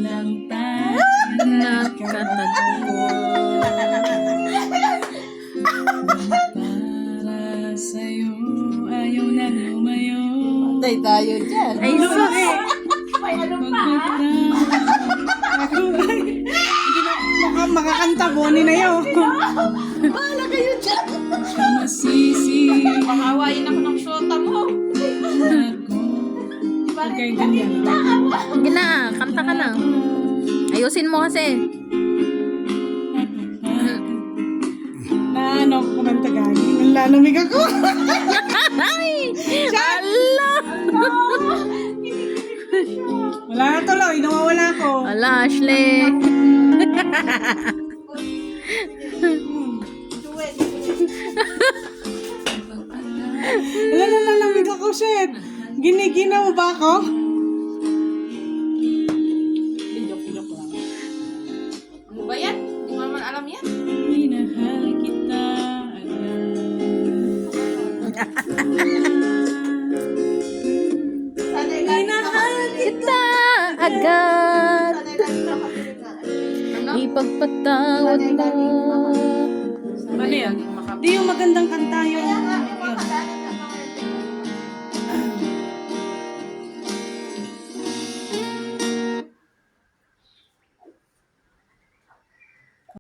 lang tayo Nagkatagpo. para sa'yo, ayaw na lumayo. Patay tayo dyan. Ay, sus. May ano pa? Mukhang makakanta, Bonnie na yun. Bahala kayo dyan. Masisi Pakawain ako ng shota mo. ako. Huwag kayo ganyan. Sige na, kanta ka na. Ayusin mo kasi. Na ano, kumanta gagi. Nalalamig ako. Ay! Ala! Wala na tuloy, nawawala ko. Ala, Ashley. Wala na lalamig ako, shit. Giniginaw ba ako? Joke lang. Ano ba yan? Hindi mo naman alam yan. Minahal kita Minahal Kita agad. Ipagpatawad mo. Ano yan? Di yung magandang kanta yung